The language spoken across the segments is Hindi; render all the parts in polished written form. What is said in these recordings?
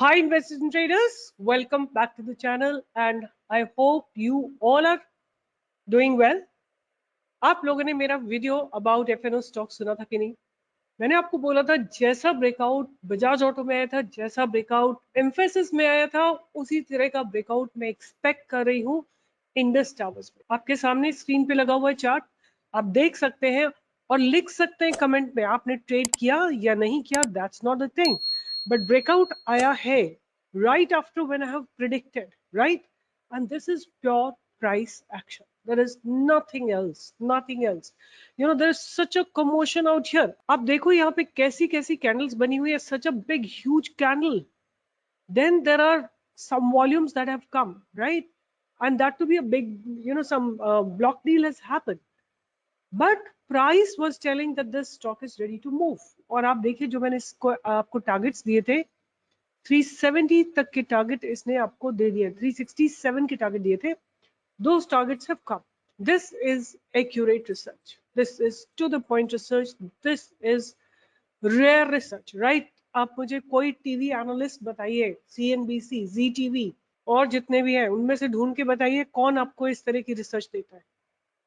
Hi investors and traders, welcome back to the channel and I hope you all are doing well. आप लोगों ने मेरा वीडियो अबाउट एफएनओ स्टॉक सुना था कि नहीं? मैंने आपको बोला था जैसा ब्रेकआउट बजाज ऑटो में आया था, जैसा ब्रेकआउट एम्फेसिस में आया था, उसी तरह का ब्रेकआउट मैं एक्सपेक्ट कर रही हूँ इंडस टावर्स में। आपके सामने स्क्रीन पे लगा हुआ है चार्ट, आप देख सकते हैं और लिख सकते हैं कमेंट में आपने ट्रेड किया या नहीं किया, that's not the thing, but breakout आया है right after when I have predicted, right? And this is pure price action. There is nothing else, nothing else. You know, there's such a commotion out here. आप देखो यहाँ पे कैसी कैसी candles बनी हुई है, such a big, huge candle. Then there are some volumes that have come, right? And that to be a big, some block deal has happened. But price was telling that this stock is ready to move. और आप देखिए जो मैंने इसको आपको टारगेट्स दिए थे 370 तक के टारगेट इसने आपको दे दिए, 367 के टारगेट दिए थे. Those targets have come. This is accurate research. This is to the point research. This is rare research, right? आप मुझे कोई टीवी एनालिस्ट बताइए, CNBC, ZTV और जितने भी हैं उनमें से ढूंढ के बताइए कौन आपको इस तरह की रिसर्च देता है,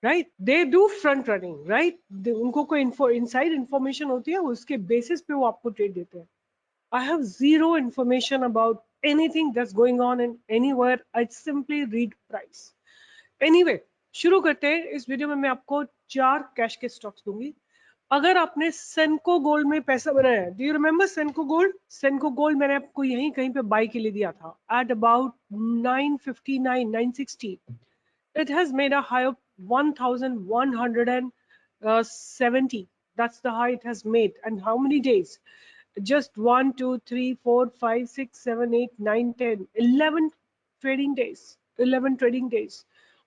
right? They do front running, right? उनको कोई इनसाइड इंफॉर्मेशन होती है, उसके बेसिस पे वो आपको ट्रेड देते हैं. I have zero information about anything that's going on in anywhere. I simply read price. Anyway, शुरू करते हैं. इस वीडियो में मैं आपको 4 कैश के स्टॉक्स दूंगी. अगर आपने सेनको गोल्ड में पैसा बनाया है, do you remember सेनको gold? सेनको gold मैंने आपको यहीं कहीं पे बाय के लिए दिया था at about 959, 960. It has made a high of 1170. That's the high it has made. And how many days? Just 1, 2, 3, 4, 5, 6, 7, 8, 9, 10, 11 trading days. 11 trading days.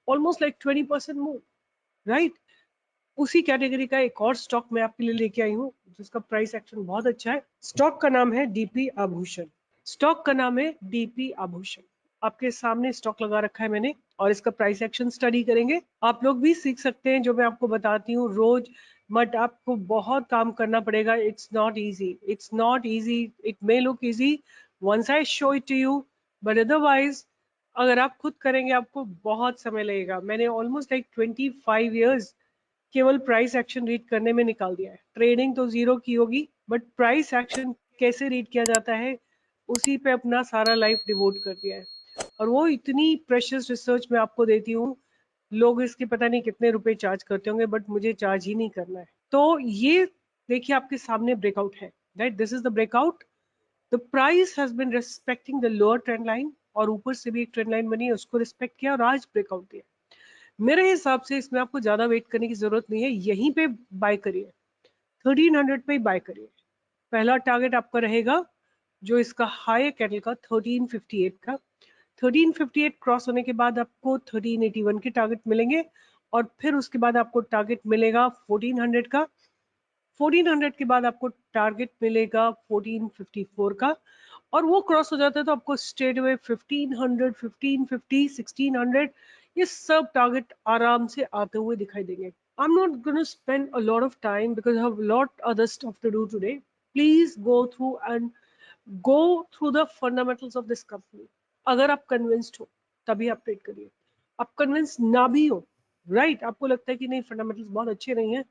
Almost like 20% move, right? उसी कैटेगरी का एक और स्टॉक मैं आपके लिए लेके आई हूँ जिसका प्राइस एक्शन बहुत अच्छा है. स्टॉक का नाम है डीपी आभूषण. स्टॉक का नाम है डीपी आभूषण. आपके सामने स्टॉक लगा रखा है मैंने और इसका प्राइस एक्शन स्टडी करेंगे. आप लोग भी सीख सकते हैं जो मैं आपको बताती हूँ रोज, बट आपको बहुत काम करना पड़ेगा. It's not easy, it's not easy. It may look easy once I show it to you, but otherwise अगर आप खुद करेंगे आपको बहुत समय लगेगा. मैंने ऑलमोस्ट लाइक 25 years केवल प्राइस एक्शन रीड करने में निकाल दिया है. ट्रेडिंग तो जीरो की होगी, बट प्राइस एक्शन कैसे रीड किया जाता है उसी पे अपना सारा लाइफ डिवोट कर दिया है. और वो इतनी प्रेशियस रिसर्च मैं आपको देती हूँ, लोग इसके पता नहीं कितने रुपए चार्ज करते होंगे, बट मुझे चार्ज ही नहीं करना है. तो ये देखिए आपके सामने ब्रेकआउट है, right? This is the breakout. The price has been respecting the lower trend line और ऊपर से भी एक ट्रेंड लाइन बनी है, उसको रिस्पेक्ट किया और आज ब्रेकआउट दिया. मेरे हिसाब से इसमें आपको ज्यादा वेट करने की जरूरत नहीं है, यहीं पे बाय करिए, 1300 पे बाय करिए. पहला टारगेट आपका रहेगा जो इसका हाई है कैंडल का 1358 का. 1358 क्रॉस होने के बाद आपको 1381 के टारगेट मिलेंगे और फिर उसके बाद आपको टारगेट मिलेगा 1400 का. 1400 के बाद आपको टारगेट मिलेगा 1454 का और वो क्रॉस हो जाता है तो आपको स्ट्रेट अवे 1500, 1550, 1600 ये सब टारगेट आराम से आते हुए दिखाई देंगे. I'm not going to spend a lot of time because I have a lot other stuff to do today. Please go through and go through the fundamentals of this company. अगर आप कन्विंस्ड हो तभी आप ट्रेड करिए. आप कन्विंस ना भी हो, राइट, आपको लगता है कि नहीं फंडामेंटल्स बहुत अच्छे नहीं है,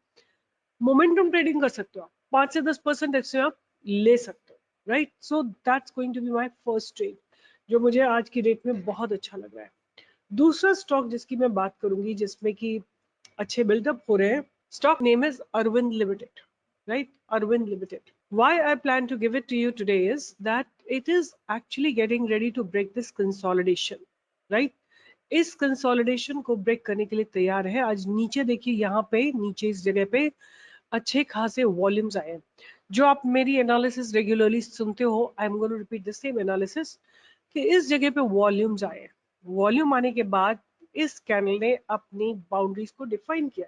मोमेंटम ट्रेडिंग कर सकते हो आप, 5 से 10% इससे आप ले सकते हो, right? So that's going to be my first trade जो मुझे आज की डेट में बहुत अच्छा लग रहा है. दूसरा स्टॉक जिसकी मैं बात करूंगी जिसमें कि अच्छे बिल्डअप हो रहे हैं, stock name is Arvind Limited, right? Arvind Limited. Why I plan to give it to you today is that it is actually getting ready to break this consolidation, right? इस कंसोलिडेशन को ब्रेक करने के लिए तैयार है. आज नीचे देखिए, यहाँ पे नीचे इस जगह पे अच्छे खासे वॉल्यूम्स आए हैं. जो आप मेरी एनालिसिस रेगुलरली सुनते हो, I am going to repeat the same analysis कि इस जगह पे वॉल्यूम्स आए. वॉल्यूम आने के बाद इस कैंडल ने अपनी बाउंड्रीज को डिफाइन किया.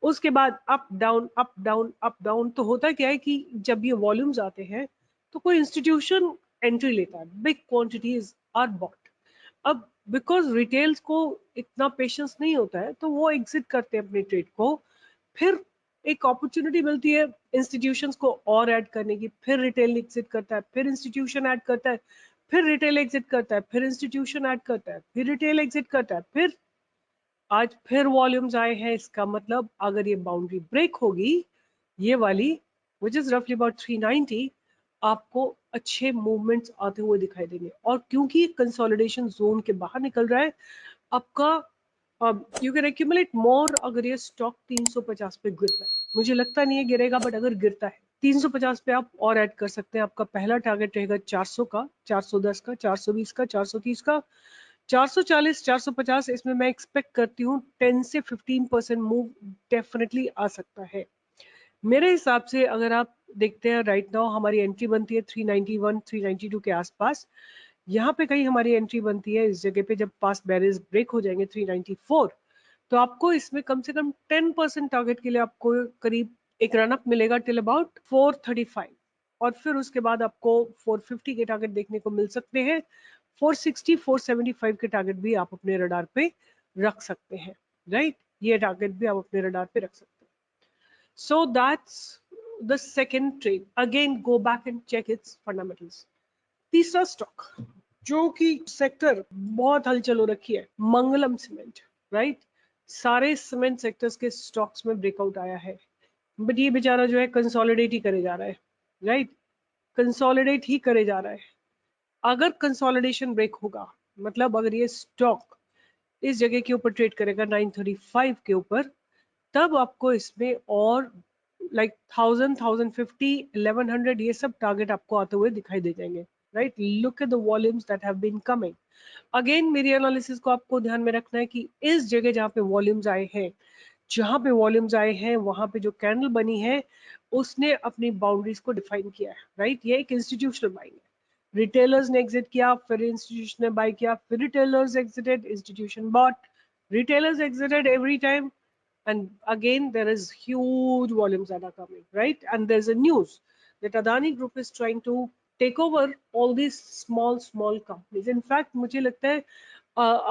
उसके बाद up down up down up down. तो होता क्या है कि जब ये वॉल्यूम्स आते हैं तो कोई इंस्टीट्यूशन एंट्री लेता है, बिग क्वांटिटीज आर बॉट. अब बिकॉज रिटेल्स को इतना पेशेंस नहीं होता है तो वो एग्जिट करते हैं अपने ट्रेड को. फिर एक अपॉर्चुनिटी मिलती है इंस्टीट्यूशंस को और ऐड करने की, फिर रिटेल एग्जिट करता है, फिर इंस्टीट्यूशन ऐड करता है, फिर रिटेल एग्जिट करता है, फिर इंस्टीट्यूशन ऐड करता है, फिर रिटेल एग्जिट करता है, फिर आज फिर वॉल्यूम्स आए हैं। इसका मतलब अगर ये बाउंड्री ब्रेक होगी, ये वाली विच इज रफली अबाउट 390, आपको अच्छे मूवमेंट्स आते हुए दिखाई देंगे। और क्योंकि कंसोलिडेशन जोन के बाहर निकल रहा है आपका, यू कैन एक्यूमुलेट मोर अगर ये स्टॉक 350 पे गिरता है। मुझे लगता नहीं है गिरेगा, बट अगर गिरता है 350 पे आप और ऐड कर सकते हैं। आपका पहला टारगेट रहेगा 400 का, 410 का, 420 का, 430 का, 440, 450। इसमें मैं एक्सपेक्ट करती हूँ 10 से 15% मूव डेफिनेटली आ सकता है मेरे हिसाब से। अगर आप देखते हैं राइट नाउ हमारी एंट्री बनती है 391, 392 के आसपास। यहाँ पे कहीं हमारी एंट्री बनती है इस जगह पे, जब पास्ट बैरियर्स ब्रेक हो जाएंगे 394, तो आपको इसमें कम से कम 10% टारगेट के लिए आपको करीब एक रन अप मिलेगा टिल अबाउट 435, और फिर उसके बाद आपको 450 के टारगेट देखने को मिल सकते हैं। 460, 475 के टारगेट भी आप अपने रडार पे रख सकते हैं, राइट? ये टारगेट भी आप अपने रडार पे रख सकते हैं। So that's the second trade. Again, go back and check its fundamentals. तीसरा स्टॉक जो कि सेक्टर बहुत हलचल हो रखी है, मंगलम सीमेंट, राइट? सारे सीमेंट सेक्टर्स के स्टॉक्स में ब्रेकआउट आया है, बट ये बेचारा जो है कंसोलिडेट ही करे जा रहा है, राइट? कंसोलिडेट ही करे जा रहा है। अगर कंसोलिडेशन ब्रेक होगा, मतलब अगर ये स्टॉक इस जगह के ऊपर ट्रेड करेगा 935 के ऊपर, तब आपको इसमें और लाइक 1000, 1050, 1100 ये सब टारगेट आपको आते हुए दिखाई दे जाएंगे, right? Look at the volumes that have been coming. Again मेरी एनालिसिस को आपको ध्यान में रखना है कि इस जगह जहाँ पे वॉल्यूम्स आए हैं, जहाँ पे वॉल्यूम्स आए हैं वहां पे जो कैंडल बनी है उसने अपनी बाउंड्रीज को डिफाइन किया है, राइट? ये एक इंस्टीट्यूशनल बाइंग है। रिटेलर्स ने एग्जिट किया, फिर इंस्टीट्यूशन ने बाय किया, फिर retailers exited, institution bought, retailers exited every time, and again there is huge volumes that are coming, right? And there's a news that Adani Group is trying to take over all these small companies. In fact मुझे लगता है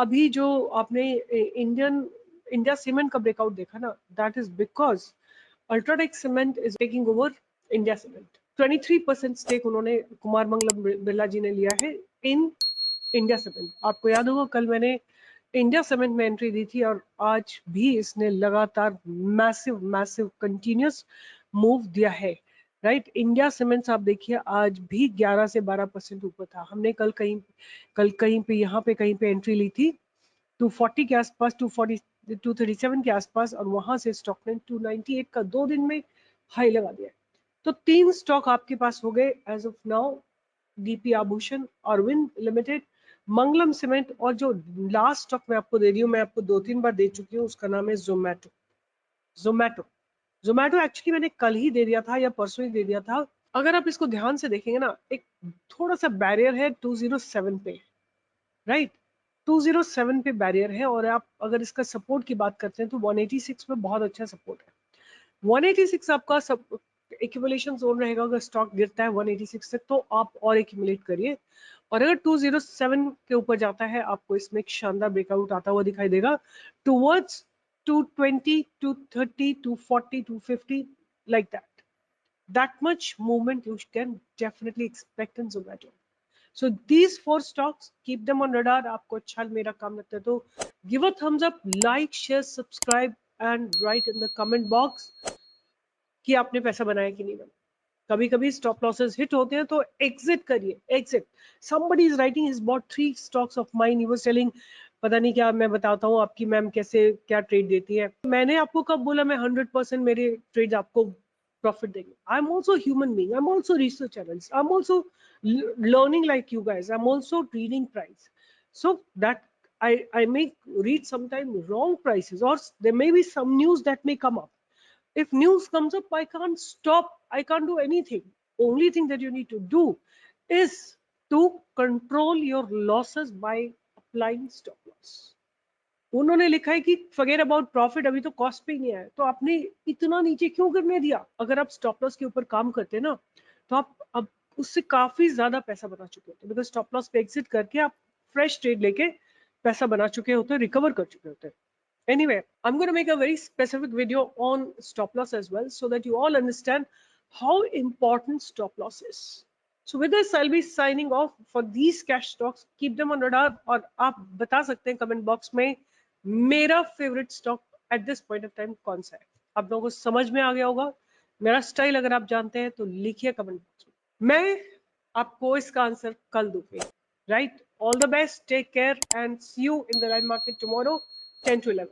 अभी जो आपने इंडिया सीमेंट का ब्रेकआउट देखा ना, that is because UltraTech Cement is taking over India Cement. 23% stake उन्होंने, कुमार मंगलम बिरला जी ने लिया है इन इंडिया सीमेंट। आपको याद होगा कल मैंने इंडिया सीमेंट में एंट्री दी थी, और आज भी इसने लगातार मैसिव कंटिन्यूस मूव दिया है, राइट? इंडिया सीमेंट्स आप देखिए आज भी 11 से 12% ऊपर था। हमने कल कहीं पे यहाँ पे कहीं पे एंट्री ली थी 240 के आसपास, 240, 237 के आसपास, और वहां से स्टॉक ने 298 का 2 दिन में हाई लगा दिया। तो 3 स्टॉक आपके पास हो गए एज ऑफ नाउ, डीपी आभूषण, अरविंद लिमिटेड, मंगलम सीमेंट, और जो लास्ट स्टॉक मैं आपको दे रही हूँ, मैं आपको 2-3 बार दे चुकी हूँ, उसका नाम है जोमैटो। जोमैटो एक्चुअली मैंने कल ही दे दिया था या परसों ही दे दिया था। अगर आप इसको ध्यान से देखेंगे ना, एक थोड़ा सा बैरियर है 207 पे, राइट? 207 पे बैरियर है, और आप अगर इसका सपोर्ट की बात करते हैं तो 186 पे बहुत अच्छा सपोर्ट है। 186 आपका सब एक्यूमुलेशन जोन रहेगा। अगर स्टॉक गिरता है 186 तक तो आप और एक्यूमुलेट करिए, और अगर 207 के ऊपर जाता है आपको इसमें एक शानदार ब्रेकआउट आता हुआ दिखाई देगा towards 220, 230, 240, 250, like that much movement you can definitely expect in Zomato. So these 4 stocks, keep them on radar. आपको अच्छा मेरा काम लगता है तो give a thumbs up, like, share, subscribe and write in the comment box कि आपने पैसा बनाया कि नहीं बनाया। कभी कभी स्टॉप लॉसेस हिट होते हैं तो एग्जिट करिए, exit. somebody is writing he's bought 3 stocks of mine, he was telling पता नहीं क्या। मैं बताता हूँ आपकी मैम कैसे क्या ट्रेड देती है। मैंने आपको कब बोला मैं 100% मेरे ट्रेड आपको प्रॉफिट देंगे? I am also human being, I am also research analyst, I am also learning like you guys, I'm also reading price, so that I may read sometimes wrong prices, or there may be some news that may come up. If news comes up, I can't stop, I can't do anything. Only thing that you need to do is to control your losses by applying stop loss. उन्होंने लिखा है कि फॉरगेट अबाउट प्रॉफिट, अभी तो कॉस्ट पे ही नहीं आया, तो आपने इतना नीचे क्यों करने दिया? अगर आप स्टॉप लॉस के ऊपर काम करते ना तो आप अब उससे काफी ज्यादा पैसा बना चुके होते, बिकॉज स्टॉप लॉस पे एग्जिट करके आप फ्रेश ट्रेड लेके पैसा बना चुके होते, रिकवर कर चुके होते। Anyway, I'm going to make a very specific video on stop loss as well, so that you all understand how important stop loss is. So with this, I'll be signing off for these cash stocks. Keep them on radar, और आप बता सकते हैं कमेंट बॉक्स में मेरा favourite stock at this point of time कौन सा है. आप लोगों को समझ में आ गया होगा मेरा स्टाइल. अगर आप जानते हैं तो लिखिए कमेंट बॉक्स में, मैं आपको इसका आंसर कल दूंगी. Right? All the best, take care and see you in the live market tomorrow 10 to 11.